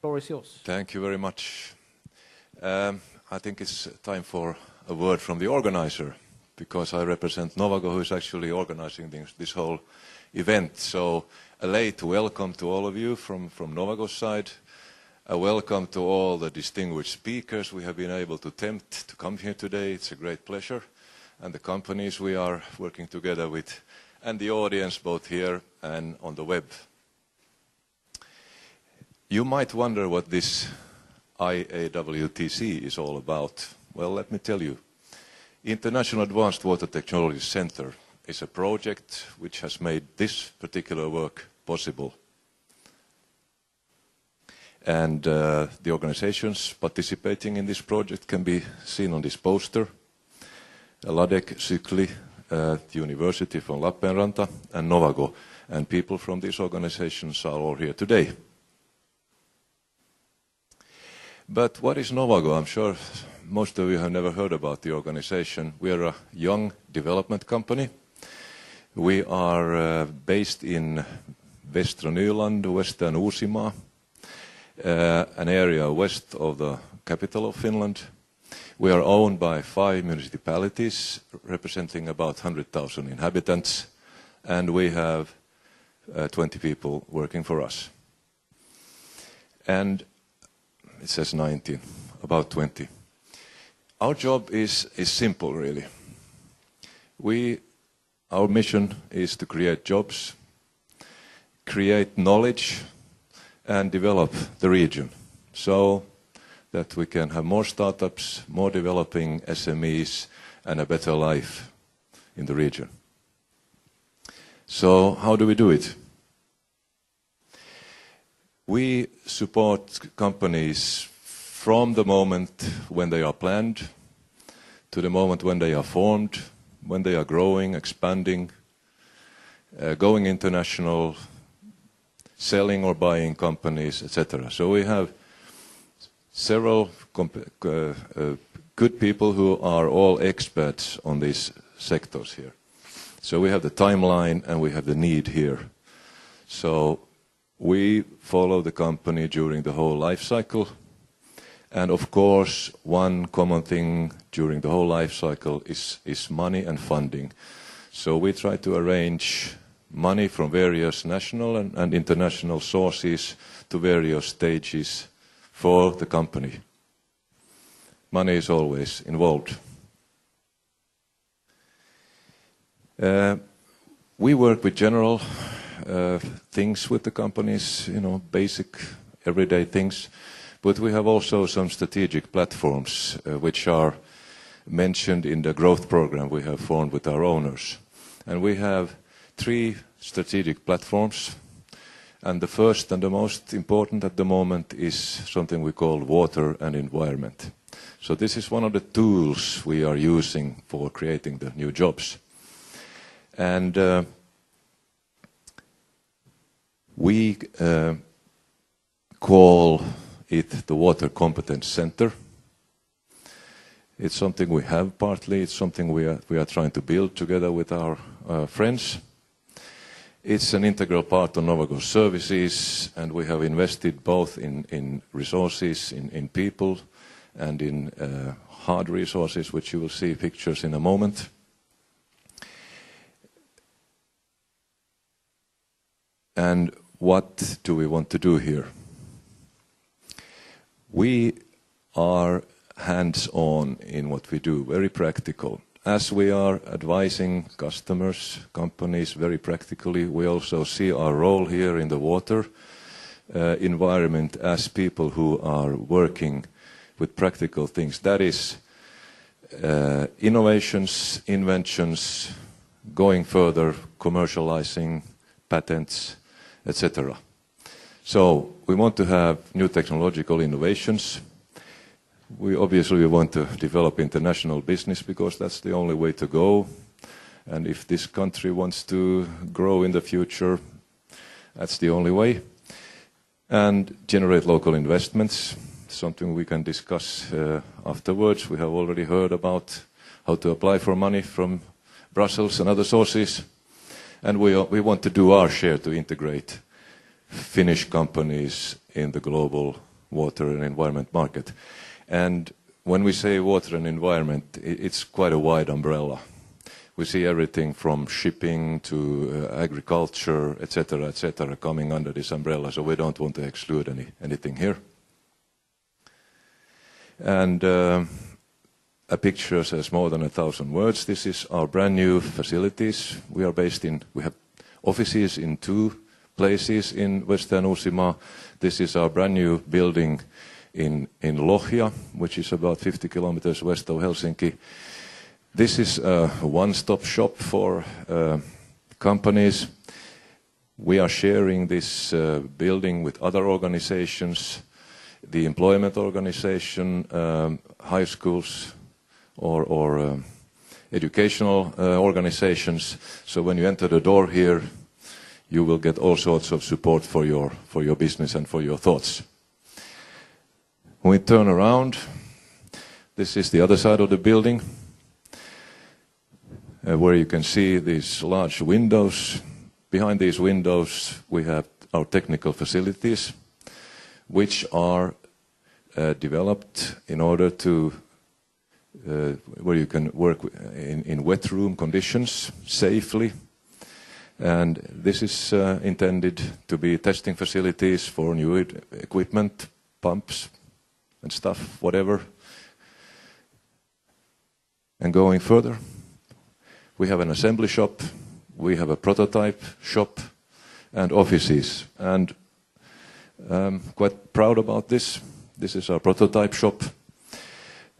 floor is yours. Thank you very much. I think it's time for a word from the organizer, because I represent Novago, who is actually organizing this whole event. So a late welcome to all of you from Novago's side. A welcome to all the distinguished speakers we have been able to tempt to come here today. It's a great pleasure. And the companies we are working together with, and the audience both here and on the web. You might wonder what this IAWTC is all about. Well, let me tell you. International Advanced Water Technology Center is a project which has made this particular work possible. And the organizations participating in this project can be seen on this poster. LADEC, Sykli, the University from Lappeenranta, and Novago. And people from these organizations are all here today. But what is Novago? I'm sure most of you have never heard about the organization. We are a young development company. We are based in Västra Nyland, Western Uusimaa, an area west of the capital of Finland. We are owned by 5 municipalities, representing about 100,000 inhabitants, and we have 20 people working for us. And it says 19, about 20. Our job is simple, really. Our mission is to create jobs, create knowledge, and develop the region so that we can have more startups, more developing SMEs, and a better life in the region. So how do we do it? We support companies from the moment when they are planned to the moment when they are formed, when they are growing, expanding, going international, selling or buying companies, etc. So we have several good people who are all experts on these sectors here. So we have the timeline and we have the need here. So we follow the company during the whole life cycle. And of course, one common thing during the whole life cycle is money and funding. So we try to arrange money from various national and international sources to various stages for the company. Money is always involved. We work with general things with the companies, basic everyday things, but we have also some strategic platforms which are mentioned in the growth program we have formed with our owners. And we have 3 strategic platforms, and the first and the most important at the moment is something we call water and environment. So this is one of the tools we are using for creating the new jobs. And we call it the Water Competence Center. It's something we have partly, it's something we are trying to build together with our friends. It's an integral part of Novago services, and we have invested both in resources, in people, and in hard resources, which you will see pictures in a moment. And what do we want to do here? We are hands-on in what we do, very practical. As we are advising customers, companies very practically, we also see our role here in the water environment as people who are working with practical things. That is innovations, inventions, going further, commercializing, patents, etc. So we want to have new technological innovations. We obviously want to develop international business because that's the only way to go. And if this country wants to grow in the future, that's the only way. And generate local investments, something we can discuss afterwards. We have already heard about how to apply for money from Brussels and other sources. And we want to do our share to integrate Finnish companies in the global water and environment market. And when we say water and environment, it's quite a wide umbrella. We see everything from shipping to agriculture, etc., coming under this umbrella, so we don't want to exclude anything here. And a picture says more than 1,000 words. This is our brand new facilities. We have offices in 2 places in Western Uusimaa. This is our brand new building in Lohja, which is about 50 kilometers west of Helsinki. This is a one-stop shop for companies. We are sharing this building with other organizations, the employment organization, high schools or educational organizations. So when you enter the door here, you will get all sorts of support for your business and for your thoughts. When we turn around, this is the other side of the building, where you can see these large windows. Behind these windows we have our technical facilities, which are developed in order to where you can work in wet room conditions safely. And this is intended to be testing facilities for new equipment, pumps and stuff, whatever. And going further, we have an assembly shop, we have a prototype shop and offices. And I'm quite proud about this. This is our prototype shop.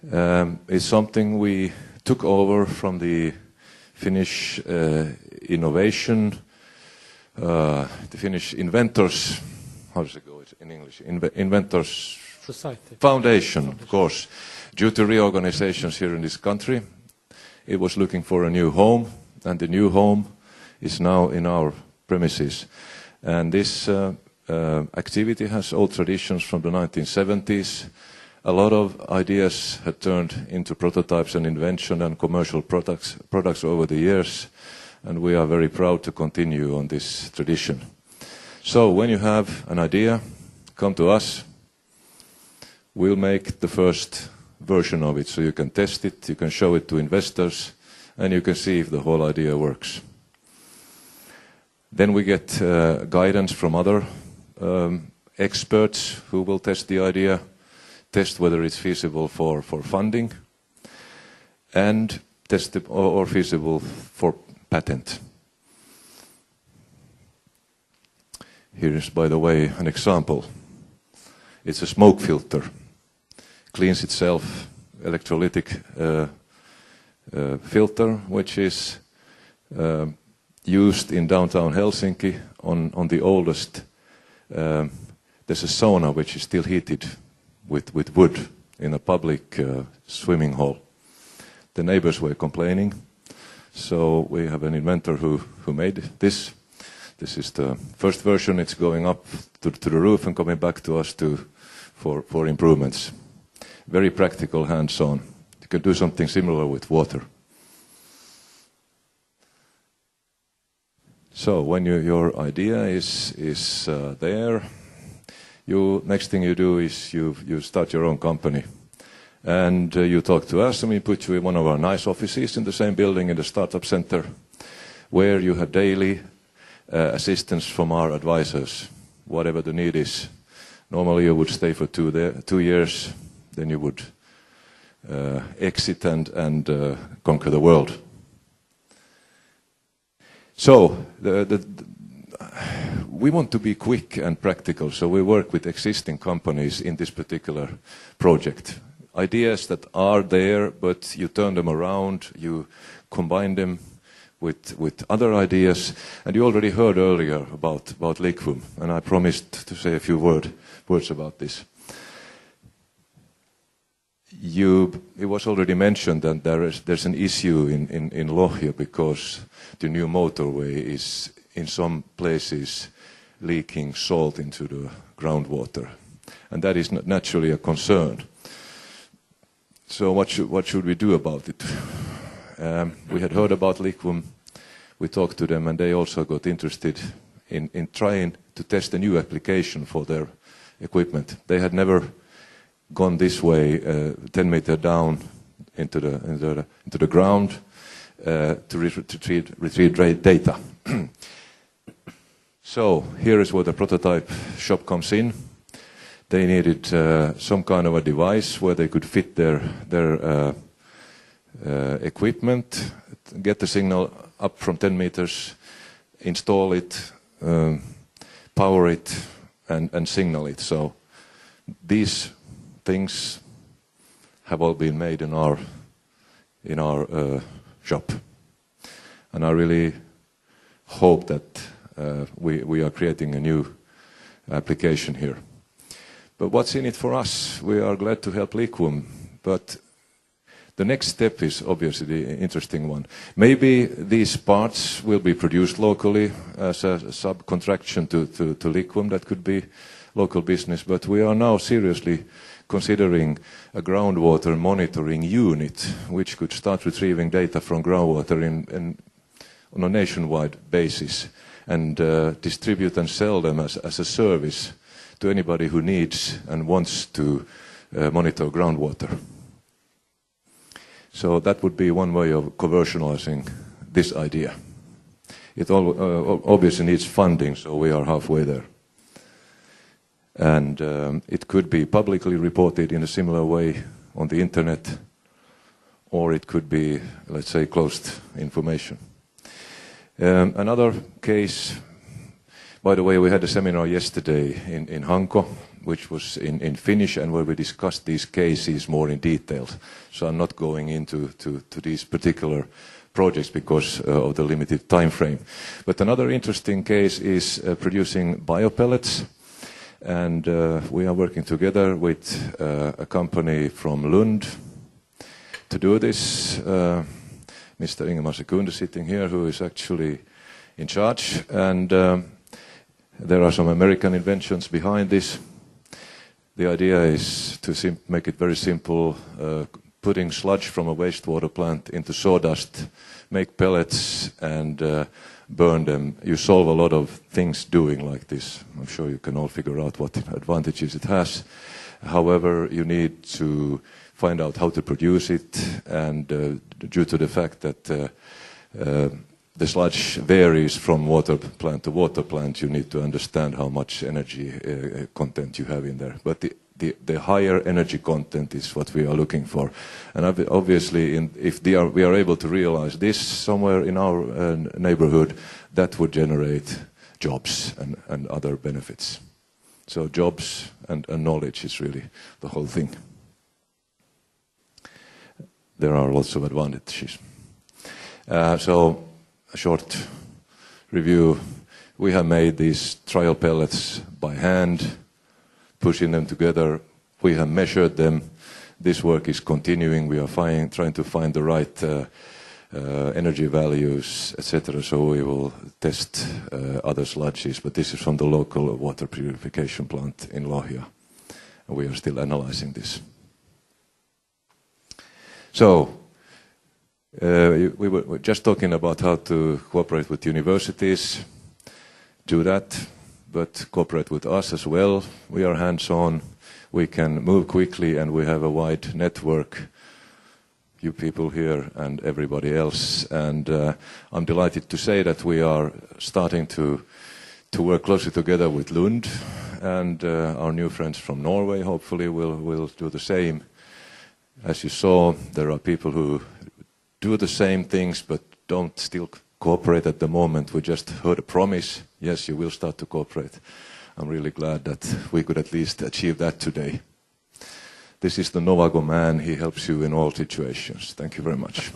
It's something we took over from the Finnish innovation, the Finnish inventors, how does it go in English? Inventors Society. Foundation, of course. Due to reorganizations here in this country, it was looking for a new home, and the new home is now in our premises. And this activity has old traditions from the 1970s. A lot of ideas had turned into prototypes and invention and commercial products over the years, and we are very proud to continue on this tradition. So when you have an idea, come to us. We'll make the first version of it so you can test it, you can show it to investors, and you can see if the whole idea works. Then we get guidance from other experts who will test the idea, test whether it's feasible for funding, and test it or feasible for patent. Here is, by the way, an example. It's a smoke filter. Cleans itself, electrolytic filter, which is used in downtown Helsinki on the oldest. There's a sauna which is still heated with wood in a public swimming hall. The neighbors were complaining, so we have an inventor who made this. This is the first version. It's going up to the roof and coming back to us for improvements. Very practical, hands-on. You can do something similar with water. So when your idea is there, next thing you do is you start your own company. And you talk to us, and we put you in one of our nice offices in the same building in the startup center, where you have daily assistance from our advisors, whatever the need is. Normally you would stay for 2 years, then you would exit and conquer the world. So we want to be quick and practical, so we work with existing companies in this particular project. Ideas that are there, but you turn them around, you combine them with other ideas. And you already heard earlier about liquid, and I promised to say a few words about this. It was already mentioned that there's an issue in Lohja because the new motorway is in some places leaking salt into the groundwater, and that is naturally a concern. So what should we do about it? We had heard about liquid. We talked to them, and they also got interested in trying to test a new application for their equipment. They had never gone this way, 10 meters down into the ground to retrieve data. So here is where the prototype shop comes in. They needed some kind of a device where they could fit their equipment, get the signal up from 10 meters, install it, power it, and signal it. So these things have all been made in our shop, and I really hope that we are creating a new application here. But what's in it for us? We are glad to help Liquum, but the next step is obviously the interesting one. Maybe these parts will be produced locally as a subcontraction to Liquum. That could be local business, but we are now seriously considering a groundwater monitoring unit which could start retrieving data from groundwater on a nationwide basis and distribute and sell them as a service to anybody who needs and wants to monitor groundwater. So that would be one way of commercializing this idea. It obviously needs funding, so we are halfway there. And it could be publicly reported in a similar way on the internet, or it could be, let's say, closed information. Another case, by the way, we had a seminar yesterday in Hanko, which was in Finnish, and where we discussed these cases more in detail. So I'm not going into these particular projects because of the limited time frame. But another interesting case is producing biopellets. And we are working together with a company from Lund to do this. Mr. Ingemar Sekunde sitting here, who is actually in charge. And there are some American inventions behind this. The idea is to make it very simple, putting sludge from a wastewater plant into sawdust, make pellets and burn them. You solve a lot of things doing like this. I'm sure you can all figure out what advantages it has. However, you need to find out how to produce it, and due to the fact that the sludge varies from water plant to water plant, you need to understand how much energy content you have in there. But the higher energy content is what we are looking for. And obviously, if we are able to realize this somewhere in our neighborhood, that would generate jobs and other benefits. So jobs and knowledge is really the whole thing. There are lots of advantages. So a short review. We have made these trial pellets by hand, pushing them together. We have measured them. This work is continuing. We are trying to find the right energy values, etc. So we will test other sludges, but this is from the local water purification plant in Lohja. And we are still analyzing this. So, we were just talking about how to cooperate with universities, do that, but cooperate with us as well. We are hands-on, we can move quickly, and we have a wide network, you people here and everybody else. And I'm delighted to say that we are starting to work closely together with Lund, and our new friends from Norway hopefully will do the same. As you saw, there are people who do the same things but don't still cooperate at the moment. We just heard a promise. Yes, you will start to cooperate. I'm really glad that we could at least achieve that today. This is the Novago man. He helps you in all situations. Thank you very much.